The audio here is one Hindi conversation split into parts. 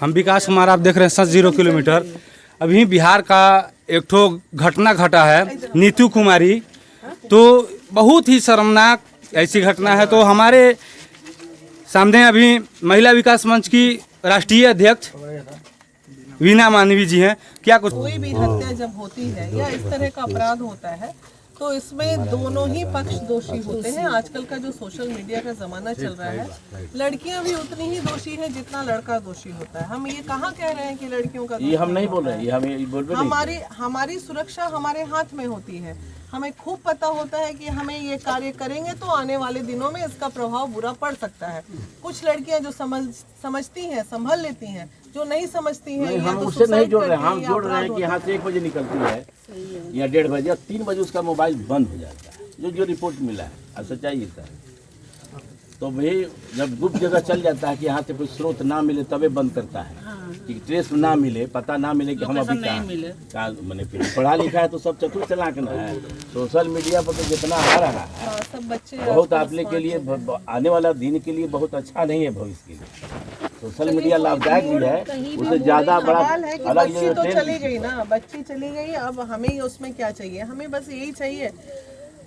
हम विकास कुमार, आप देख रहे हैं 0 किलोमीटर। अभी बिहार का एक ठो घटना घटा है, नीतू कुमारी। तो बहुत ही शर्मनाक ऐसी घटना है। तो हमारे सामने अभी महिला विकास मंच की राष्ट्रीय अध्यक्ष वीना मानवी जी हैं। क्या कुछ? कोई भी हत्या जब होती है या इस तरह का अपराध होता है तो इसमें दोनों ही पक्ष दोषी होते हैं। आजकल का जो सोशल मीडिया का जमाना चल रहा है, लड़कियां भी उतनी ही दोषी है जितना लड़का दोषी होता है। हम ये कहाँ कह रहे हैं कि लड़कियों का ये हम नहीं बोल रहे हैं, ये हम बोल रहे हैं। हमारी सुरक्षा हमारे हाथ में होती है। हमें खूब पता होता है कि हमें ये कार्य करेंगे तो आने वाले दिनों में इसका प्रभाव बुरा पड़ सकता है। कुछ लड़कियां जो समझती हैं, संभल लेती हैं, जो नहीं समझती हैं, हम उससे नहीं जोड़ रहे हैं। हम जोड़ रहे हैं कि यहाँ से 1 बजे निकलती है या 1:30 बजे, 3 बजे उसका मोबाइल बंद हो जाता है। जो रिपोर्ट मिला है, अब सच्चाई है सर। तो भाई जब गुप्त जगह चल जाता है कि यहाँ से कोई स्रोत ना मिले तबे बंद करता है, कि ट्रेस ना मिले, पता ना मिले कि हम अभी कहाँ मैंने पढ़ा लिखा है तो सब चतुर चलाक ना है। सोशल मीडिया पर तो जितना आ रहा है सब बच्चे बहुत आपने के लिए आने वाला दिन के लिए बहुत अच्छा नहीं है। भविष्य के लिए सोशल मीडिया लाभदायक भी है, उससे ज्यादा बड़ा अलग। बच्ची तो चली गई ना, बच्ची चली गई। अब हमें उसमें क्या चाहिए? हमें बस यही चाहिए,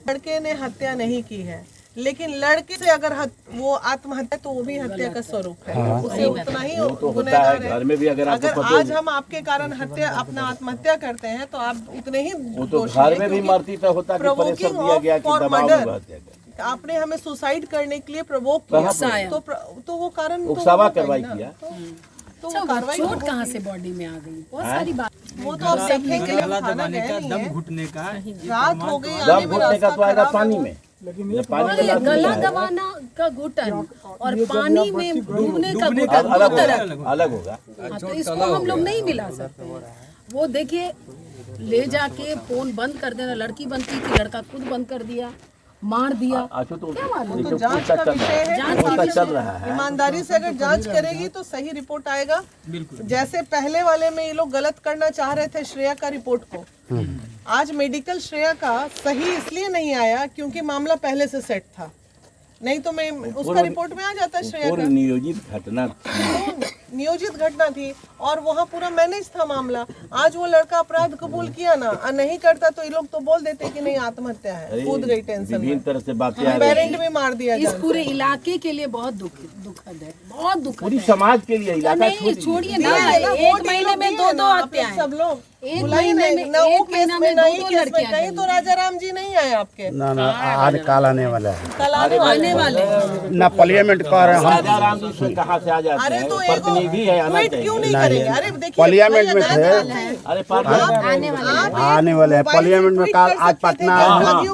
लड़के ने हत्या नहीं की है, लेकिन लड़के से अगर वो आत्महत्या तो वो भी हत्या का स्वरूप है। उसे उतना ही गुनहगार है। घर में भी अगर आज हम आपके कारण अपना आत्महत्या करते हैं तो आप उतने ही दोषी घर में भी मरती तो होता कि प्रेशर दिया गया कि दबाव में हत्या कर। आपने हमें सुसाइड करने के लिए प्रवोक किया तो वो कारण उकसावा कार्रवाई किया तो कार्रवाई चोट कहाँ से बॉडी में आ गई? बहुत सारी बात। वो तो आप देखेंगे, दम घुटने का, रात हो गई, दम घुटने का तो आएगा पानी में। गला दबाना का घुटन और पानी में डूबने का घुटन अलग होगा। तो इसको हम लोग नहीं मिला सकते। वो देखिए, ले जाके फोन बंद कर देना, लड़की बनती कि लड़का खुद बंद कर दिया, मार दिया। क्या मालूम? तो जांच का विषय है, चल रहा है। ईमानदारी से अगर जांच करेगी तो सही रिपोर्ट आएगा। जैसे पहले वाले में ये लोग गलत करना चाह रहे थे श्रेया का रिपोर्ट को, आज मेडिकल श्रेया का सही इसलिए नहीं आया क्योंकि मामला पहले से सेट था, नहीं तो मैं उसका रिपोर्ट में आ जाता श्रेया का। नियोजित घटना थी और वहाँ पूरा मैनेज था मामला। आज वो लड़का अपराध कबूल किया ना, नहीं करता तो ये लोग तो बोल देते कि नहीं आत्महत्या है, कूद गई टेंशन में, तरह से बातें पेरेंट भी मार दिया। इस पूरे इलाके के लिए बहुत दुखद है, बहुत दुखद। पूरी समाज के लिए इलाका छोड़िए ना, 1 महीने में 2 हत्याएं। सब लोग 1 महीने में 2 लड़कियां। कहीं तो राजा राम जी नहीं आए आपके? ना आज काल आने वाला है, कल आने वाले ना पार्लियामेंट कर रहे हैं हम। राजा राम जी से कहाँ से आ जाते अरे हैं? तो प्रतिनिधि है, आना चाहिए। क्यों नहीं करेंगे? अरे देखिए, पार्लियामेंट में थे, अरे आने वाले हैं पार्लियामेंट में। कल आज पटना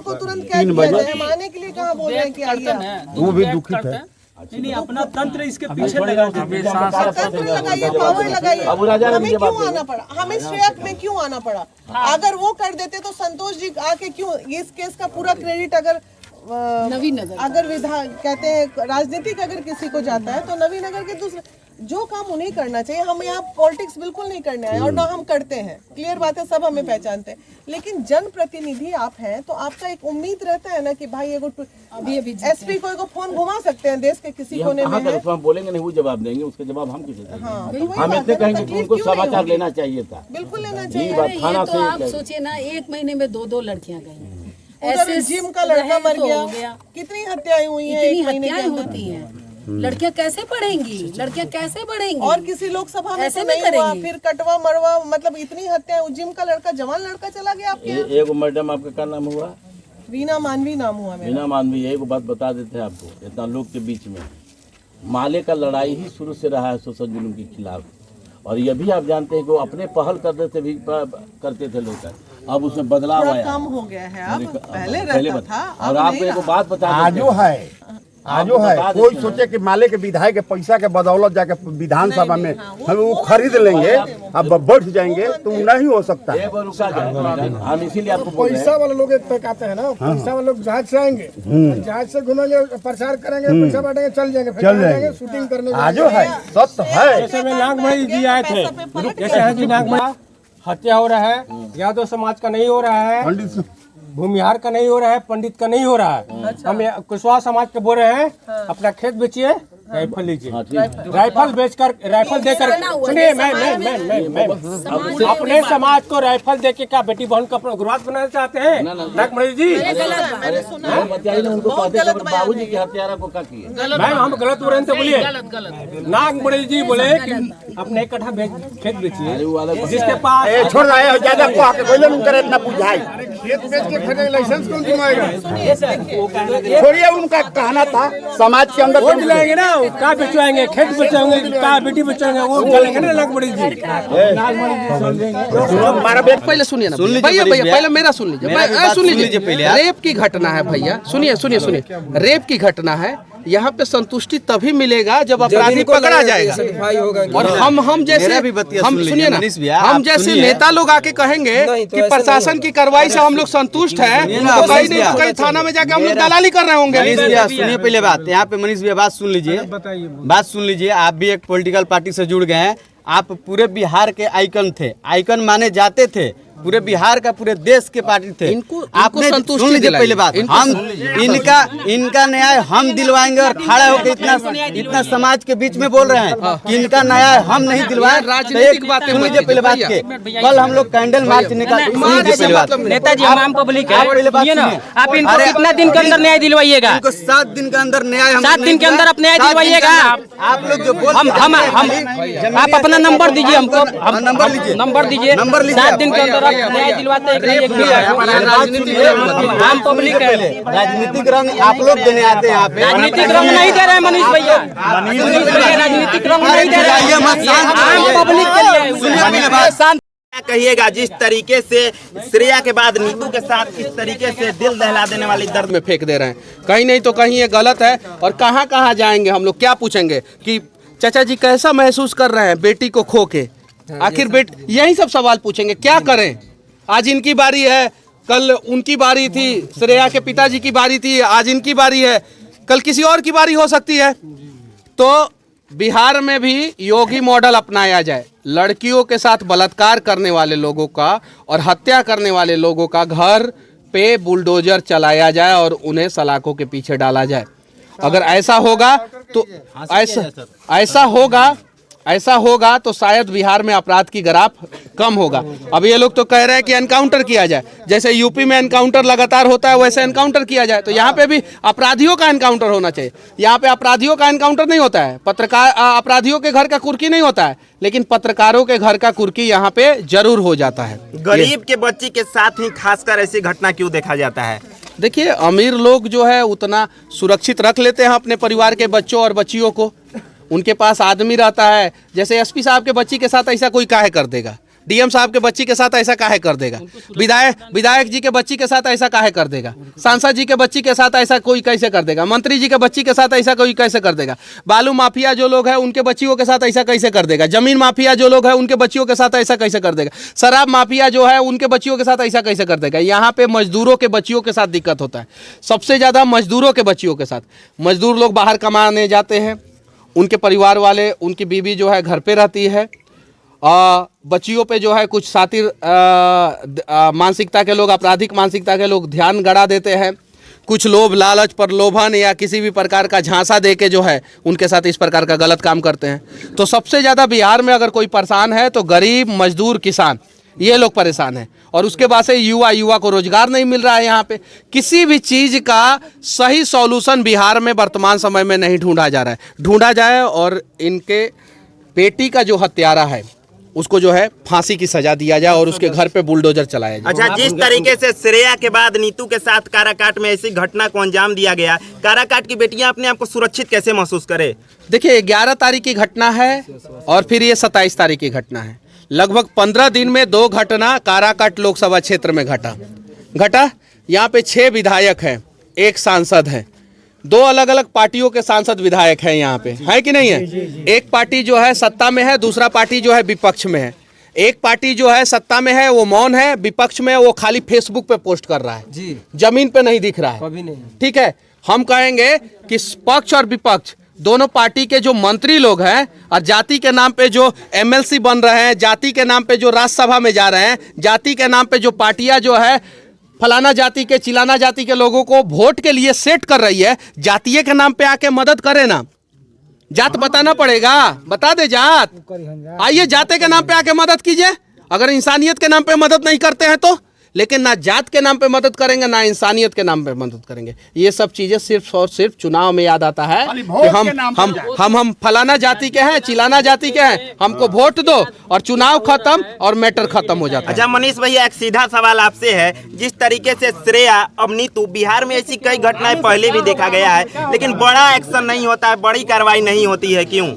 को तुरंत 3 बजे हम आने के लिए कहाँ बोल रहे हैं कि आइए? वो भी दुखित है। नहीं, अपना तंत्र इसके पीछे लगा है। तंत्र लगाइए, पावर लगाइए। हमें क्यों आना पड़ा? हमें श्रेया में क्यों आना पड़ा? अगर वो कर देते तो संतोष जी आके क्यों? इस केस का पूरा क्रेडिट अगर नवीनगर, अगर विधान कहते हैं राजनीतिक अगर किसी को जाता है तो नवीनगर के दूसरे जो काम उन्हें करना चाहिए। हम यहाँ पॉलिटिक्स बिल्कुल नहीं करने आए और ना हम करते हैं, क्लियर बात है, सब हमें पहचानते हैं। लेकिन जनप्रतिनिधि आप हैं तो आपका एक उम्मीद रहता है ना कि भाई एगो अभी एसपी को एगो फोन घुमा सकते हैं देश के किसी कोने में है। हम बोलेंगे नहीं, वो जवाब देंगे, उसके जवाब हम किसे देंगे? हाँ, हम इतने कहेंगे कि उनको समाचार लेना चाहिए था, बिल्कुल लेना ये चाहिए। बात थाना तो आप सोचिए ना, 1 महीने में 2 लड़कियां गई। ऐसे जिम का लड़का मर गया, कितनी हत्याएं हुई हैं? इतनी हत्याएं होती हैं, लड़कियां कैसे पढ़ेंगी? लड़कियां कैसे बढ़ेंगी? और किसी लोकसभा में ऐसे तो नहीं नहीं हुआ, करेंगी। फिर कटवा मरवा, मतलब इतनी हत्याएं। जिम का लड़का, जवान लड़का चला गया आपके यहाँ। एगो मैडम, आपका क्या नाम हुआ? वीना मानवी नाम हुआ मेरा। वीना मानवी। एक बात बता देते हैं आपको, इतना लोग के बीच में माले का लड़ाई ही शुरू से रहा है सोशल जुल्म के खिलाफ। और ये भी आप जानते हैं कि वो अपने पहल करते थे लोग, अब उसमें बदलाव आया, कम हो गया है। अब पहले रहता था। और आपको एक बात बता आजो है कोई सोचे कि माले के विधायक के पैसा के बदौलत जाके विधानसभा में हम वो खरीद लेंगे, अब बैठ जाएंगे, तो नहीं हो सकता है। हम इसीलिए आपको बोल रहे हैं। पैसा वाले लोग एक तक आते हैं ना, पैसा वाले लोग जहाज से आएंगे, जहाज से घूमेंगे, प्रचार करेंगे, पैसा बांटेंगे, चल जाएंगे शूटिंग करने। आजो है, सत्य है। जैसे में नागमणि जी आए थे, जैसे है जी नागमणि हत्या हो रहा है, यादव समाज का नहीं हो रहा है, भूमिहार का नहीं हो रहा है, पंडित का नहीं हो रहा है। हम कुशवाहा समाज के बोल रहे हैं, अपना खेत बेचिए, राइफल लीजिए, हाँ ठीक है। राइफल बेचकर, राइफल देकर, सुनिए मैं अपने समाज को राइफल देके क्या बेटी बहन को अपना गुरुवार बनाना चाहते हैं? नागमणि जी, मैंने सुना बताइए ना उनको, बहुत कहते गलत हैं बयान बाबूजी के हत्यारा को क्या किए? मैम हम गलत हो रहे हैं तो बोलिए। नागमणि जी बोले कि अपने एक कट्ठा खेत बेचिए, जिसके पास ए छोड़ रहा है ज्यादा को आके कोई नहीं करे इतना बुझाई। खेत बेच के खरीदे लाइसेंस कौन दिलवाएगा? छोड़िए उनका कहना था समाज के अंदर वोट दिलाएंगे ना, क्या बेचवाएंगे? खेत बेचवाएंगे, क्या बेटी बेचवाएंगे? वो चलेंगे ना नागमणि जी। पहले सुनिए ना भैया, पहले मेरा सुन लीजिए, सुन लीजिए पहले। रेप की घटना है भैया, सुनिए, रेप की घटना है। यहाँ पे संतुष्टि तभी मिलेगा जब अपराधी पकड़ा जाएगा। और हम जैसे हम सुनिए ना, हम जैसे नेता लोग आके कहेंगे कि प्रशासन की कार्रवाई से हम लोग संतुष्ट हैं, तो कहीं नहीं तो कहीं थाना में जाके हम लोग दलाली कर रहे होंगे। सुनिए पहले बात, यहाँ पे मनीष भैया बात सुन लीजिए। आप भी एक पॉलिटिकल पार्टी से जुड़ गए हैं, आप पूरे बिहार के आइकन थे, आइकन माने जाते थे, पूरे बिहार का, पूरे देश के पार्टी थे। आपने सुन लीजिए पहले बात, हम इनका न्याय हम दिलवाएंगे और खड़ा होकर इतना समाज के बीच में बोल रहे हैं कि इनका न्याय हम नहीं दिलवाए। राजनीतिक बातें सुन लीजिए पहले बात के, कल हम लोग कैंडल मार्च निकाल, नेताजी हम आम पब्लिक है, आप इनको कितना दिन के अंदर न्याय दिलवाइएगा? इनको 7 दिन के अंदर न्याय, 7 दिन के अंदर आप न्याय दिलवाइएगा? आप लोग जो बोल, आप अपना नंबर दीजिए हमको, नंबर दीजिए। 7 दिन के अंदर आप न्याय दिलवाते हैं? आम पब्लिक है, राजनीतिक रंग आप लोग देने आते हैं यहाँ पे। राजनीतिक रंग नहीं दे रहे हैं मनीष भैया, राजनीतिक रंग नहीं दे रहे हैं, आम पब्लिक के लिए। क्या कहिएगा जिस तरीके से श्रेया के बाद नीतू के साथ इस तरीके से दिल दहला देने वाली दर्द में फेंक दे रहे हैं? कहीं नहीं तो कहीं ये गलत है। और कहाँ जाएंगे हम लोग? क्या पूछेंगे कि चाचा जी कैसा महसूस कर रहे हैं बेटी को खो के? आखिर यही सब सवाल पूछेंगे। क्या करें? आज इनकी बारी है, कल उनकी बारी थी, श्रेया के पिताजी की बारी थी, आज इनकी बारी है, कल किसी और की बारी हो सकती है। तो बिहार में भी योगी मॉडल अपनाया जाए, लड़कियों के साथ बलात्कार करने वाले लोगों का और हत्या करने वाले लोगों का घर पे बुलडोजर चलाया जाए और उन्हें सलाखों के पीछे डाला जाए। अगर ऐसा होगा तो ऐसा होगा तो शायद बिहार में अपराध की ग्राफ कम होगा। अब ये लोग तो कह रहे हैं कि एनकाउंटर किया जाए, जैसे यूपी में एनकाउंटर लगातार होता है वैसे एनकाउंटर किया जाए। तो यहाँ पे भी अपराधियों का एनकाउंटर होना चाहिए। यहाँ पे अपराधियों का एनकाउंटर नहीं होता है, पत्रकार अपराधियों के घर का कुर्की नहीं होता है, लेकिन पत्रकारों के घर का कुर्की यहाँ पे जरूर हो जाता है। गरीब के बच्ची के साथ ही खासकर ऐसी घटना क्यों देखा जाता है? देखिए, अमीर लोग जो है उतना सुरक्षित रख लेते हैं अपने परिवार के बच्चों और बच्चियों को, उनके पास आदमी रहता है। जैसे एसपी साहब के बच्ची के साथ ऐसा कोई काहे कर देगा? डीएम साहब के बच्ची के साथ ऐसा काहे कर देगा? विधायक जी के बच्ची के साथ ऐसा काहे कर देगा? सांसद जी के बच्ची के साथ ऐसा कोई कैसे कर देगा? मंत्री जी के बच्ची के साथ ऐसा कोई कैसे कर देगा? बालू माफिया जो लोग हैं उनके बच्चियों के साथ ऐसा कैसे कर देगा? जमीन माफिया जो लोग हैं उनके बच्चियों के साथ ऐसा कैसे कर देगा? शराब माफिया जो है उनके बच्चियों के साथ ऐसा कैसे कर देगा? यहाँ पे मजदूरों के बच्चियों के साथ दिक्कत होता है, सबसे ज़्यादा मजदूरों के बच्चियों के साथ। मजदूर लोग बाहर कमाने जाते हैं, उनके परिवार वाले, उनकी बीवी जो है घर पे रहती है, बच्चियों पे जो है कुछ सातिर मानसिकता के लोग, आपराधिक मानसिकता के लोग ध्यान गड़ा देते हैं। कुछ लोभ लालच पर लोभन या किसी भी प्रकार का झांसा दे के जो है उनके साथ इस प्रकार का गलत काम करते हैं। तो सबसे ज़्यादा बिहार में अगर कोई परेशान है तो गरीब, मजदूर, किसान, ये लोग परेशान हैं। और उसके बाद से युवा को रोजगार नहीं मिल रहा है। यहाँ पे किसी भी चीज़ का सही सॉल्यूशन बिहार में वर्तमान समय में नहीं ढूंढा जा रहा है। ढूंढा जाए और इनके बेटी का जो हत्यारा है उसको जो है फांसी की सजा दिया जाए और उसके घर पे बुलडोजर चलाया जाए। अच्छा, जिस तरीके से श्रेया के बाद नीतू के साथ काराकाट में ऐसी घटना को अंजाम दिया गया, काराकाट की बेटियां अपने आप को सुरक्षित कैसे महसूस करें? देखिए, 11 तारीख की घटना है और फिर ये 27 तारीख की घटना है। लगभग 15 दिन में 2 घटना काराकाट लोकसभा क्षेत्र में घटा। यहाँ पे 6 विधायक हैं, 1 सांसद है, 2 अलग अलग पार्टियों के सांसद विधायक हैं यहाँ पे, है कि नहीं है? एक पार्टी जो है सत्ता में है, दूसरा पार्टी जो है विपक्ष में है। एक पार्टी जो है सत्ता में है वो मौन है, विपक्ष में वो खाली फेसबुक पे पोस्ट कर रहा है, जमीन पे नहीं दिख रहा है। ठीक है, हम कहेंगे कि पक्ष और विपक्ष दोनों पार्टी के जो मंत्री लोग हैं और जाति के नाम पे जो एमएलसी बन रहे हैं, जाति के नाम पे जो राज्यसभा में जा रहे हैं, जाति के नाम पे जो पार्टियां जो है फलाना जाति के चिलाना जाति के लोगों को वोट के लिए सेट कर रही है, जातीय के नाम पे आके मदद करे ना। जात बताना पड़ेगा, बता दे जात। आइए जाते के नाम पे आके मदद कीजिए, अगर इंसानियत के नाम पे मदद नहीं करते हैं तो। लेकिन ना जात के नाम पे मदद करेंगे ना इंसानियत के नाम पे मदद करेंगे। ये सब चीजें सिर्फ और सिर्फ चुनाव में याद आता है कि हम फलाना जाति के हैं, चिलाना जाति के हैं, हमको वोट दो और चुनाव खत्म और मैटर खत्म हो जाता है। अच्छा मनीष भैया, एक सीधा सवाल आपसे है, जिस तरीके से श्रेया अब नीतू, बिहार में ऐसी कई घटनाएं पहले भी देखा गया है, लेकिन बड़ा एक्शन नहीं होता है, बड़ी कार्रवाई नहीं होती है, क्यों?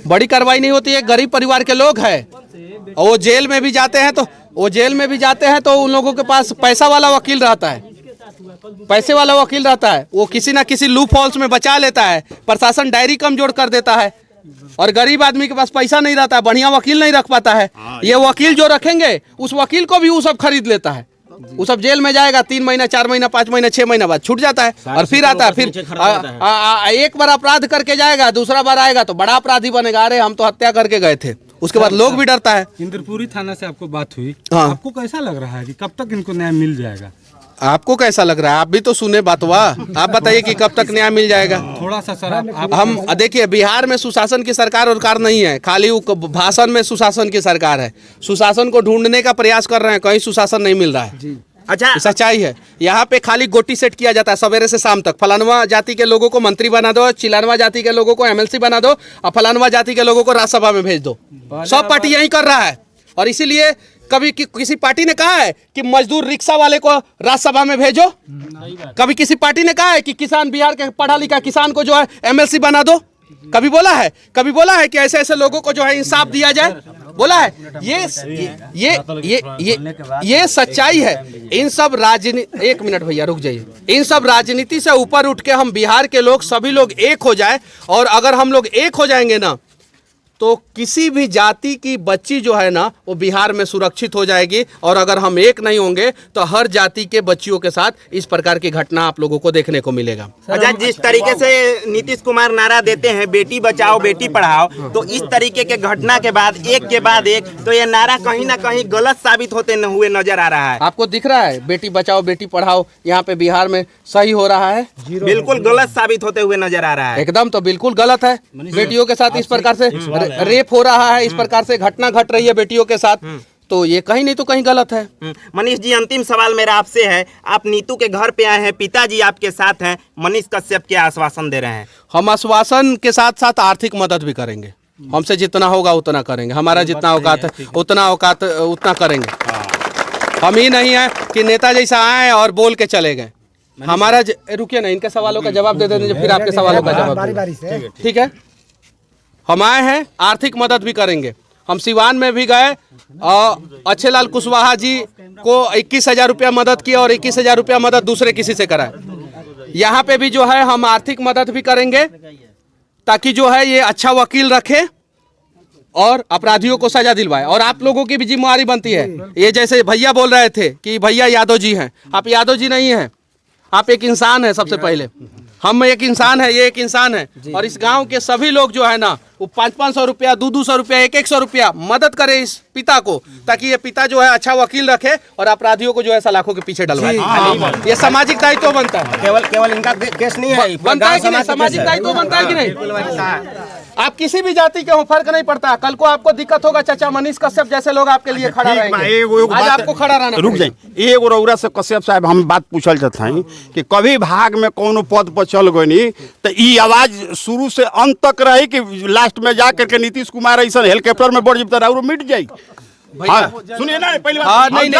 बड़ी कार्रवाई नहीं होती है? गरीब परिवार के लोग हैं और वो जेल में भी जाते हैं तो उन लोगों के पास पैसा वाला वकील रहता है, पैसे वाला वकील रहता है, वो किसी ना किसी लूप होल्स में बचा लेता है, प्रशासन डायरी कमजोर कर देता है और गरीब आदमी के पास पैसा नहीं रहता है, बढ़िया वकील नहीं रख पाता है। ये वकील जो रखेंगे उस वकील को भी वो सब खरीद लेता है, वो सब जेल में जाएगा, 3 महीना 4 महीना 5 महीना 6 महीना बाद छूट जाता है और फिर आता है, फिर एक बार अपराध करके जाएगा, दूसरा बार आएगा तो बड़ा अपराधी बनेगा, अरे हम तो हत्या करके गए थे। उसके बाद लोग भी डरता है। इंद्रपुरी थाना से आपको बात हुई, हाँ। आपको कैसा लग रहा है कि कब तक इनको न्याय मिल जाएगा? आपको कैसा लग रहा है? आप भी तो सुने बातवा, आप बताइए कि कब तक न्याय मिल जाएगा? थोड़ा सा सर आप हम देखिए, बिहार में सुशासन की सरकार और नहीं है, खाली भाषण में सुशासन की सरकार है। सुशासन को ढूंढने का प्रयास कर रहे हैं, कहीं सुशासन नहीं मिल रहा है। अच्छा, सच्चाई है, यहाँ पे खाली गोटी सेट किया जाता है सवेरे से शाम तक। फलानवा जाति के लोगों को मंत्री बना दो, चिलानवा जाति के लोगों को MLC बना दो और फलानवा जाति के लोगों को राज्यसभा में भेज दो। सब पार्टी यही कर रहा है और इसीलिए कभी किसी पार्टी ने कहा है कि मजदूर रिक्शा वाले को राज्यसभा में भेजो? कभी किसी पार्टी ने कहा है कि किसान, बिहार के पढ़ा लिखा किसान को जो है MLC बना दो? कभी बोला है? कभी बोला है कि ऐसे ऐसे लोगों को जो है इंसाफ दिया जाए? बोला है? ये सच्चाई है। इन सब राजनीति, एक मिनट भैया रुक जाइए, इन सब राजनीति से ऊपर उठ के हम बिहार के लोग सभी लोग एक हो जाए, और अगर हम लोग एक हो जाएंगे ना तो किसी भी जाति की बच्ची जो है ना वो बिहार में सुरक्षित हो जाएगी। और अगर हम एक नहीं होंगे तो हर जाति के बच्चियों के साथ इस प्रकार की घटना आप लोगों को देखने को मिलेगा। अच्छा, जिस तरीके से नीतीश कुमार नारा देते हैं बेटी बचाओ बेटी पढ़ाओ, तो इस तरीके के घटना के बाद एक, तो ये नारा कहीं ना कहीं गलत साबित होते हुए नजर आ रहा है। आपको दिख रहा है बेटी बचाओ बेटी पढ़ाओ यहाँ पे बिहार में सही हो रहा है? बिल्कुल गलत साबित होते हुए नजर आ रहा है। एकदम तो बिल्कुल गलत है। बेटियों के साथ इस प्रकार से रेप हो रहा है, इस प्रकार से घटना घट रही है बेटियों के साथ, तो ये कहीं नहीं तो कहीं गलत है। मनीष जी, अंतिम सवाल मेरा आपसे है, आप नीतू के घर पे आए हैं, पिताजी आपके साथ हैं, मनीष कश्यप क्या आश्वासन दे रहे हैं? हम आश्वासन के साथ साथ आर्थिक मदद भी करेंगे, हमसे जितना होगा उतना करेंगे, हमारा जितना औकात है उतना करेंगे। हम ही नहीं है कि नेता जैसा आए और बोल के चले गए। हमारा रुकिए ना, इनके सवालों का जवाब दे देंगे, फिर आपके सवालों का जवाब। ठीक है, हम आए हैं, आर्थिक मदद भी करेंगे। हम सिवान में भी गए और अच्छे लाल कुशवाहा जी को 21,000 रुपया मदद की और 21,000 रुपया मदद दूसरे किसी से कराए। यहाँ पे भी जो है हम आर्थिक मदद भी करेंगे ताकि जो है ये अच्छा वकील रखे और अपराधियों को सजा दिलवाए। और आप लोगों की भी जिम्मेवारी बनती है। ये जैसे भैया बोल रहे थे कि भैया यादव जी हैं, आप यादव जी नहीं हैं, आप एक इंसान है। सबसे पहले हम एक इंसान है, ये एक इंसान है, और इस गांव के सभी लोग जो है ना वो 500-500 रुपया, 200-200 रुपया, 100-100 रुपया मदद करे इस पिता को, ताकि ये पिता जो है अच्छा वकील रखे और अपराधियों को जो है सलाखों के पीछे डलवाए। ये सामाजिक दायित्व बनता है। केवल इनका केस नहीं है, बनता है कि नहीं? सामाजिक दायित्व बनता है कि नहीं? आप किसी भी जाति के हो, फर्क नहीं पड़ता। कल को आपको दिक्कत होगा, चाचा मनीष कश्यप जैसे लोग आपके लिए खड़ा रहेंगे। आज आपको खड़ा रहना। रुक जाए, एगो रउरा से कश्यप साहब हम बात पूछल चाहते हैं कि कभी भाग में कोनो पद पर चल गई तो ये आवाज शुरू से अंत तक रही कि लास्ट में जा करके नीतीश कुमार ऐसा हेलीकॉप्टर में बढ़ जब और मिट जाए। हाँ, सुनिए ना, पहली बात नहीं,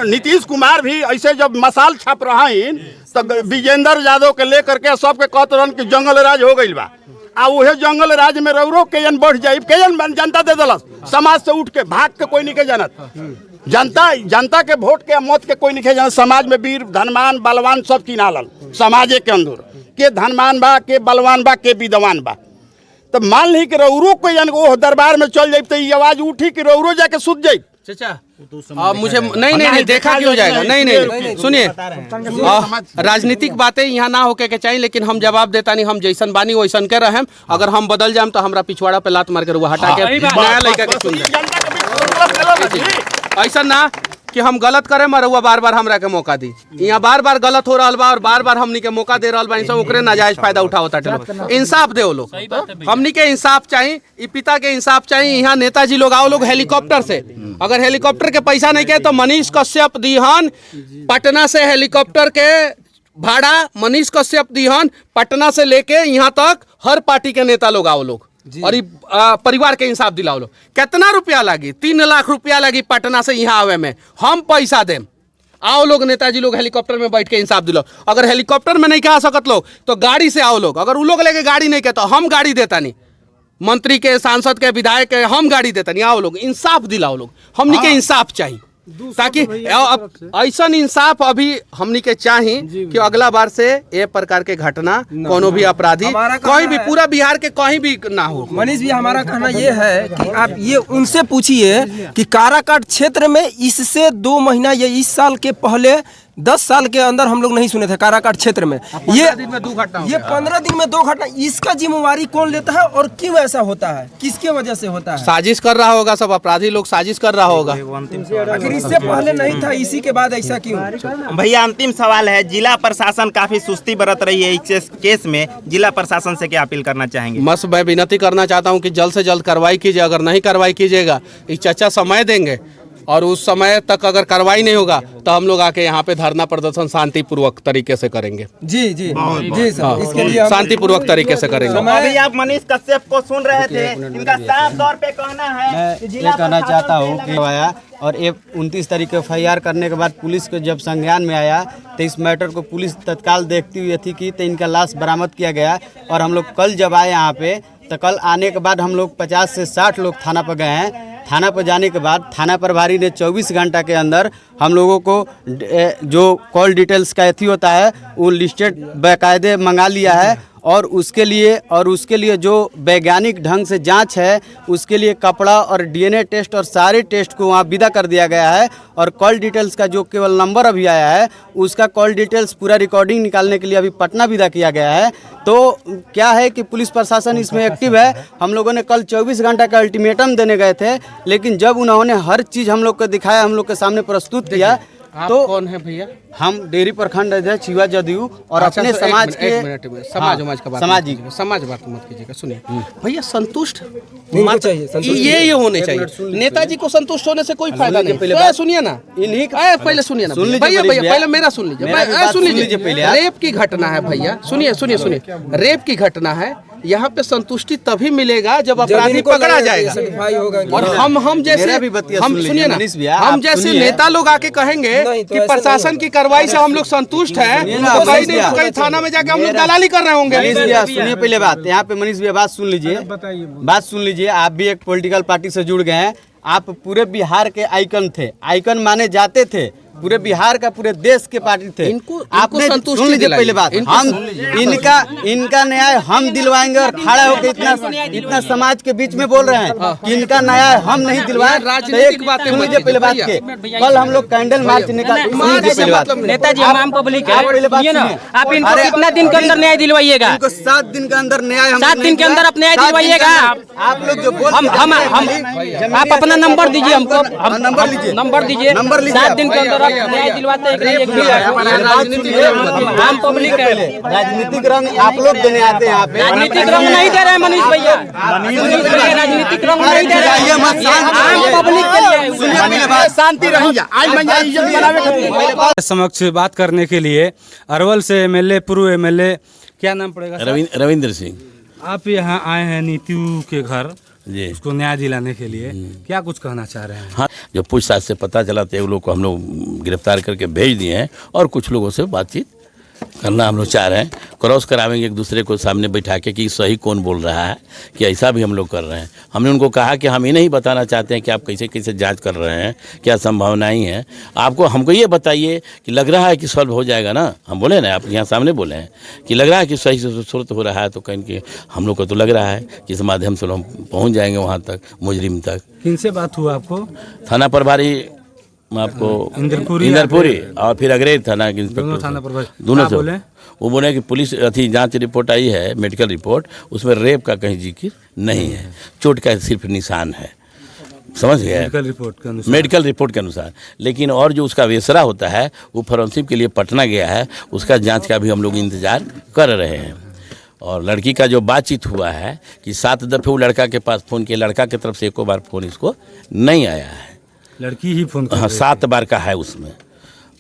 नीतीश कुमार भी ऐसे जब मसाल छाप रहा है तो विजेंद्र यादव के लेकर के सबके कहते रहन कि जंगल राज हो गई बा, आ उहे जंगल राज में रौरो केजन बढ़ जाये, केजन जनता दे दलस, समाज से उठ के भाग के कोई नहीं के जानत, जनता के वोट के मत के कोई नहीं के जानत। समाज में वीर धनवान बलवान सब चिन्हालन समाजे के अंदर, के धनवान बा, के बलवान बा, के विद्वान बा। तो मान ली कि रौरो कोई दरबार में चल जाये तो ये आवाज उठी कि रौरो जाके सुध जाये। चाचा मुझे नहीं देखा क्यों जाएगा? नहीं सुनिए, राजनीतिक बातें यहाँ ना होके के चाहिए, लेकिन हम जवाब देता नहीं, हम जैसन बानी वैसन के रहें। अगर हम बदल जाए तो हमरा पिछवाड़ा पे लात मार के रुआ हटा के नया लड़का के चुन जाए। ऐसा ना कि हम गलत करे मरुआ बार बार हमरा के मौका दी। यहाँ बार बार गलत हो रहा बा और बार बार हमनी के मौका दे रहा बा, सब ओकरे नाजायज फायदा उठावता लोग। इंसाफ दे लोग, हमनी के इंसाफ चाहिए, ई पिता के इंसाफ चाहिए। यहाँ नेताजी लोग आओ लोग हेलीकॉप्टर से, अगर हेलीकॉप्टर के पैसा नहीं के तो मनीष कश्यप दीहन पटना से हेलीकॉप्टर के भाड़ा, मनीष कश्यप दीहन पटना से लेके यहाँ तक हर पार्टी के नेता लोग आओ लोग और परिवार के इंसाफ दिलाओ लोग। कितना रुपया लगी? 3 लाख रुपया लगी पटना से यहाँ आवे में, हम पैसा दें। आओ लोग, नेताजी लोग हेलीकॉप्टर में बैठ के इंसाफ दिलाओ। अगर हेलीकॉप्टर में नहीं कहा सकत लोग तो गाड़ी से आओ लोग, अगर वो लोग लेके गाड़ी नहीं के तो हम गाड़ी देता नहीं, मंत्री के, सांसद के, विधायक के हम गाड़ी देता नहीं। आओ लोग, इंसाफ दिलाओ लोग, हमनी के इंसाफ चाहिए, ताकि ऐसा इंसाफ अभी हमनी के चाहिए कि अगला बार से ये प्रकार के घटना कोनो भी अपराधी कोई भी पूरा बिहार के कहीं भी ना हो। मनीष भी हमारा कहना ये है कि आप ये उनसे पूछिए कि काराकाट क्षेत्र में इससे 2 महीना या इस साल के पहले 10 साल के अंदर हम लोग नहीं सुने थे काराकाट क्षेत्र में ये 15 दिन में 2 घटना। इसका जिम्मेवारी कौन लेता है और क्यों ऐसा होता है, किसके वजह से होता है? साजिश कर रहा होगा, सब अपराधी लोग साजिश कर रहा होगा। अगर इससे पहले नहीं था, इसी के बाद ऐसा क्यों? भैया अंतिम सवाल है, जिला प्रशासन काफी सुस्ती बरत रही है इस केस में, जिला प्रशासन से क्या अपील करना चाहेंगे? बस मैं विनती करना चाहता हूं कि जल्द से जल्द कार्रवाई कीजिए। अगर नहीं कार्रवाई कीजिएगा, इस चर्चा समय देंगे और उस समय तक अगर कार्रवाई नहीं होगा तो हम लोग आके यहाँ पे धरना प्रदर्शन शांतिपूर्वक तरीके से करेंगे। जी जी जी सर, इसके लिए शांतिपूर्वक तरीके से करेंगे। अभी आप मनीष कश्यप को सुन रहे थे, इनका साफ तौर पे कहना है कि ये कहना चाहता हूँ कि आया और ये 29 तारीख को FIR करने के बाद पुलिस को जब संज्ञान में आया तो इस मैटर को पुलिस तत्काल देखती हुई थी कि तो इनका लाश बरामद किया गया। और हम लोग कल जब आए यहाँ पे तो कल आने के बाद हम लोग 50 से 60 लोग थाना पर गए हैं। थाना पर जाने के बाद थाना प्रभारी ने 24 घंटा के अंदर हम लोगों को जो कॉल डिटेल्स का एथी होता है वो लिस्टेड बाकायदे मंगा लिया है और उसके लिए जो वैज्ञानिक ढंग से जांच है उसके लिए कपड़ा और DNA टेस्ट और सारे टेस्ट को वहाँ विदा कर दिया गया है। और कॉल डिटेल्स का जो केवल नंबर अभी आया है उसका कॉल डिटेल्स पूरा रिकॉर्डिंग निकालने के लिए अभी पटना विदा किया गया है। तो क्या है कि पुलिस प्रशासन इसमें एक्टिव है। हम लोगों ने कल 24 घंटा का अल्टीमेटम देने गए थे, लेकिन जब उन्होंने हर चीज़ हम लोग को दिखाया, हम लोग के सामने प्रस्तुत किया। तो कौन है भैया? हम डेयरी प्रखंड अध्यक्ष युवा जदयू और अपने समाज के समाज बात मत कीजिएगा। सुनिए भैया, संतुष्ट ये होने चाहिए। नेताजी को संतुष्ट होने से कोई फायदा नहीं। पहले सुनिए ना, इन्हीं पहले सुनिए ना भैया, पहले मेरा सुन लीजिए। पहले रेप की घटना है भैया, सुनिए रेप की घटना है। यहाँ पे संतुष्टि तभी मिलेगा जब अपराधी पकड़ा जाएगा। और हम सुनिए ना, हम जैसे नेता लोग आके कहेंगे कि प्रशासन की कार्रवाई से हम लोग संतुष्ट हैं, तो कहीं नहीं तो कहीं थाना में जाके हम लोग दलाली कर रहे होंगे। सुनिए पहले बात, यहाँ पे मनीष भैया बात सुन लीजिए। आप भी एक पॉलिटिकल पार्टी से जुड़ गए हैं, आप पूरे बिहार के आइकन थे, आइकन माने जाते थे, पूरे बिहार का, पूरे देश के पार्टी थे। आपने सुन लीजिए पहले बात, हम इनका न्याय हम दिलवाएंगे और खड़ा होकर इतना समाज के बीच में बोल रहे हैं कि इनका न्याय हम नहीं दिलवाए। राजनीतिक बातें सुन लीजिए पहले बात के, कल हम लोग कैंडल मार्च निकाल, नेताजी आम पब्लिक है, आप इनको कितना दिन के अंदर न्याय दिलवाइएगा? इनको 7 दिन के अंदर न्याय, 7 दिन के अंदर आप न्याय दिलवाइएगा। आप लोग जो बोल, आप अपना नंबर दीजिए हमको, नंबर दीजिए। 7 दिन के अंदर न्याय दिलवाते हैं। आम पब्लिक है, राजनीतिक रंग आप लोग देने आते हैं यहाँ पे। राजनीतिक रंग नहीं दे रहे हैं मनीष भैया, राजनीतिक रंग नहीं दे रहे हैं। आम पब्लिक के लिए शांति रही। समक्ष बात करने के लिए अरवल से MLA, पूर्व MLA, क्या नाम पड़ेगा? रविंद्र सिंह। आप यहाँ आए हैं नीतू के घर जी, उसको न्याय दिलाने के लिए, क्या कुछ कहना चाह रहे हैं? हाँ, जब पूछताछ से पता चला तो लोग को हम लोग गिरफ्तार करके भेज दिए हैं और कुछ लोगों से बातचीत करना हम लोग चाह रहे हैं। क्रॉस करावेंगे एक दूसरे को सामने बैठा के कि सही कौन बोल रहा है, कि ऐसा भी हम लोग कर रहे हैं। हमने उनको कहा कि हम ये नहीं बताना चाहते हैं कि आप कैसे कैसे जांच कर रहे हैं, क्या संभावनाएं हैं आपको, हमको ये बताइए कि लग रहा है कि सॉल्व हो जाएगा ना। हम बोले ना, आप यहाँ सामने बोले हैं कि लग रहा है कि सही से सूरत हो रहा है, तो कहीं कि हम लोग को तो लग रहा है कि इस माध्यम से हम पहुँच जाएंगे वहाँ तक, मुजरिम तक। किनसे बात हुआ आपको? थाना प्रभारी आपको इंदरपुरी और फिर अग्रेर थाना इंस्पेक्टर, थाना प्रभारी दोनों से बोले। वो बोले कि पुलिस अथी जांच रिपोर्ट आई है, मेडिकल रिपोर्ट, उसमें रेप का कहीं जिक्र नहीं है, चोट का सिर्फ निशान है। समझ गए? मेडिकल रिपोर्ट के अनुसार। मेडिकल रिपोर्ट के अनुसार। लेकिन और जो उसका वेसरा होता है वो फॉरेंसिक के लिए पटना गया है, उसका जांच का भी हम लोग इंतजार कर रहे हैं। और लड़की का जो बातचीत हुआ है कि 7 दफ़े वो लड़का के पास फ़ोन किया, लड़का की तरफ से एको बार फ़ोन इसको नहीं आया है। लड़की ही फोन कर हाँ, रही 7 बार का है उसमें।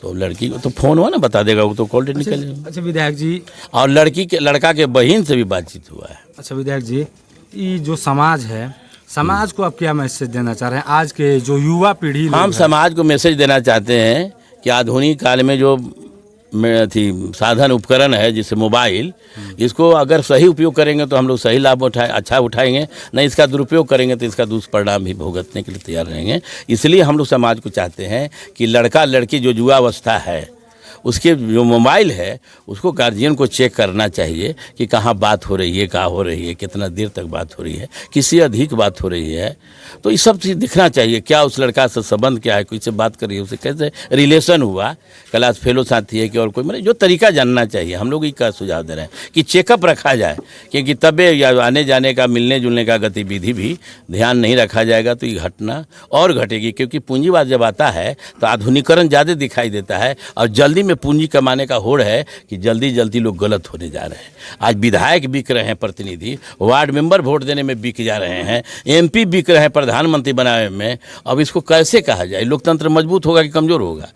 तो लड़की को तो फ़ोन हुआ ना, बता देगा वो तो कॉल निकल। अच्छा विधायक जी, और लड़का के बहन से भी बातचीत हुआ है। अच्छा विधायक जी, ये जो समाज है, समाज को आप क्या मैसेज देना चाह रहे हैं? आज के जो युवा पीढ़ी लोग हम हैं, समाज को मैसेज देना चाहते हैं कि आधुनिक काल में जो साधन उपकरण है जैसे मोबाइल, इसको अगर सही उपयोग करेंगे तो हम लोग सही लाभ अच्छा उठाएंगे, नहीं इसका दुरुपयोग करेंगे तो इसका दुष्परिणाम भी भुगतने के लिए तैयार रहेंगे। इसलिए हम लोग समाज को चाहते हैं कि लड़का लड़की जो युवावस्था है उसके जो मोबाइल है उसको गार्जियन को चेक करना चाहिए कि कहाँ बात हो रही है, कहाँ हो रही है, कितना देर तक बात हो रही है, किसी अधिक बात हो रही है। तो ये सब चीज़ दिखना चाहिए। क्या उस लड़का से संबंध क्या है, किससे बात कर रही है, उसे कैसे रिलेशन हुआ, क्लास फेलो साथी है कि और कोई, मतलब जो तरीका जानना चाहिए। हम लोग इसका सुझाव दे रहे हैं कि चेकअप रखा जाए, क्योंकि तबे या आने जाने का, मिलने जुलने का गतिविधि भी ध्यान नहीं रखा जाएगा तो ये घटना और घटेगी। क्योंकि पूंजीवाद जब आता है तो आधुनिकीकरण ज़्यादा दिखाई देता है और जल्दी में पूंजी कमाने का होड़ है कि जल्दी जल्दी लोग गलत होने जा रहे हैं। आज विधायक बिक रहे हैं, प्रतिनिधि, वार्ड मेंबर वोट देने में बिक जा रहे हैं, MP बिक रहे हैं प्रधानमंत्री बनाने में। अब इसको कैसे कहा जाए? लोकतंत्र मजबूत होगा कि कमज़ोर होगा?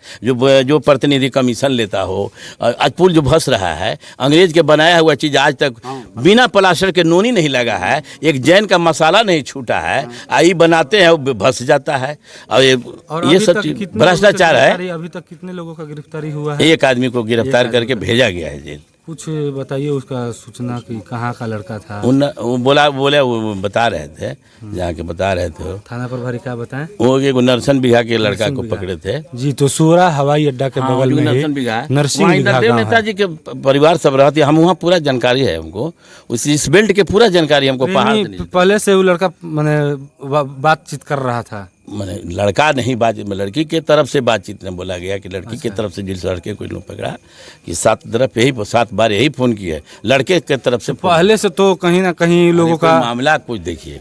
जो प्रतिनिधि कमीशन लेता हो, आज पुल जो भस रहा है, अंग्रेज के बनाया हुआ चीज़ आज तक बिना प्लास्टर के नोनी नहीं लगा है, एक जैन का मसाला नहीं छूटा है, आई बनाते हैं वो भस जाता है। और ये सब चीज़ भ्रष्टाचार है। अभी तक कितने लोगों का गिरफ्तारी हुआ है? एक आदमी को गिरफ्तार करके भेजा गया है जेल। कुछ बताइए उसका सूचना कि कहाँ का लड़का था? वो वो बता रहे थे, जहाँ के बता रहे थे। थाना प्रभारी क्या बताएं? वो एक नरसन बिघा के लड़का को पकड़े थे जी। तो सूरा हवाई अड्डा के बगल में नरसन बिघा, नरसिंह बिघा गाँव है। नेताजी के परिवार सब रहते, हम वहाँ पूरा जानकारी है हमको, इस बेल्ट के पूरा जानकारी हमको। पहले से वो लड़का मैंने बातचीत कर रहा था, मैंने लड़का नहीं बात, लड़की के तरफ से बातचीत में बोला गया कि लड़की के तरफ से जिस लड़के को इन लोग पकड़ा कि 7 बार यही फ़ोन किया है लड़के के तरफ से। पहले से तो कहीं ना कहीं लोगों का मामला कुछ देखिए,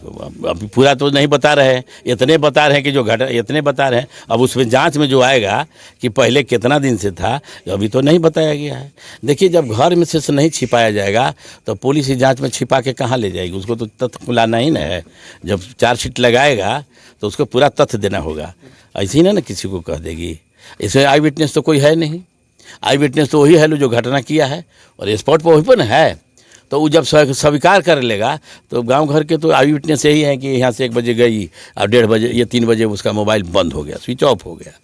अभी पूरा तो नहीं बता रहे हैं, इतने बता रहे हैं कि जो घटना इतने बता रहे हैं। अब उसमें जांच में जो आएगा कि पहले कितना दिन से था, अभी तो नहीं बताया गया है। देखिए, जब घर में से नहीं छिपाया जाएगा तो पुलिस ही जाँच में छिपा के कहाँ ले जाएगी? उसको तो तथ्य खुलाना ही ना है। जब चार्जशीट लगाएगा तो उसको पूरा तथ्य देना होगा, ऐसे ही ना किसी को कह देगी। इसमें आई विटनेस तो कोई है नहीं। आई विटनेस तो वही है जो घटना किया है और स्पॉट पर वही पर है। तो वो जब स्वीकार कर लेगा तो गांव घर के तो आई विटनेस यही है कि यहाँ से 1 बजे गई और 1:30 बजे या 3 बजे उसका मोबाइल बंद हो गया, स्विच ऑफ हो गया।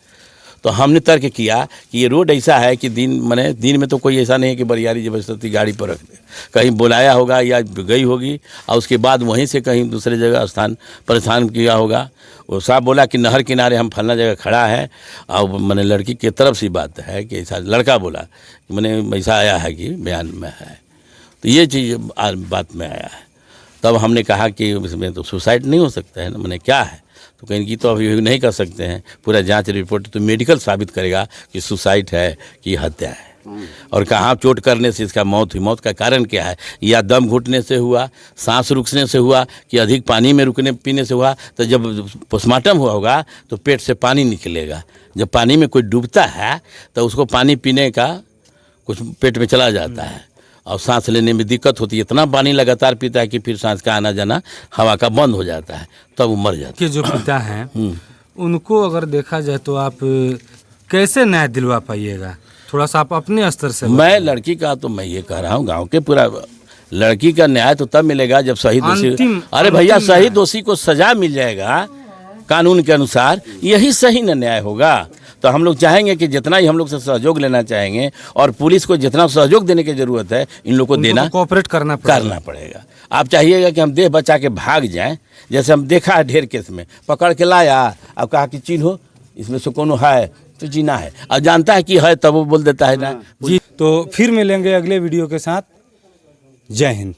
तो हमने तर्क किया कि ये रोड ऐसा है कि दिन में तो कोई ऐसा नहीं है कि बरियारी जबरदस्ती गाड़ी पर रख दे, कहीं बुलाया होगा या गई होगी और उसके बाद वहीं से कहीं दूसरे जगह स्थान किया होगा। वो साहब बोला कि नहर किनारे हम फलना जगह खड़ा है और लड़की की तरफ से बात है कि ऐसा, लड़का बोला कि ऐसा आया है कि बयान में है। तो ये चीज़ बात में आया है। तब हमने कहा कि इसमें तो सुसाइड नहीं हो सकता है ना, क्या है? तो कहीं की तो अभी नहीं कर सकते हैं, पूरा जांच रिपोर्ट तो मेडिकल साबित करेगा कि सुसाइड है कि हत्या है और कहाँ चोट करने से इसका मौत हुई, मौत का कारण क्या है, या दम घुटने से हुआ, सांस रुकने से हुआ कि अधिक पानी में रुकने पीने से हुआ। तो जब पोस्टमार्टम हुआ होगा तो पेट से पानी निकलेगा। जब पानी में कोई डूबता है तो उसको पानी पीने का कुछ पेट में चला जाता है और सांस लेने में दिक्कत होती है। इतना पानी लगातार पीता है कि फिर सांस का आना जाना हवा का बंद हो जाता है, तब वो मर जाता है। जो पिता हैं उनको अगर देखा जाए तो आप कैसे न्याय दिलवा पाइएगा? थोड़ा सा आप अपने स्तर से। मैं लड़की का तो मैं ये कह रहा हूँ, गांव के पूरा लड़की का न्याय तो तब मिलेगा जब सही दोषी, अरे भैया सही दोषी को सजा मिल जाएगा कानून के अनुसार, यही सही न न्याय होगा। तो हम लोग चाहेंगे कि जितना ही हम लोग से सहयोग लेना चाहेंगे और पुलिस को जितना सहयोग देने की ज़रूरत है इन लोग को देना, कोऑपरेट करना पड़ेगा। आप चाहिएगा कि हम देह बचा के भाग जाएं, जैसे हम देखा है ढेर केस में, पकड़ के लाया अब कहा कि चिन्हो इसमें से कोनो है तो जीना है, और जानता है कि है तब वो बोल देता है ना जी। तो फिर मिलेंगे अगले वीडियो के साथ। जय हिंद।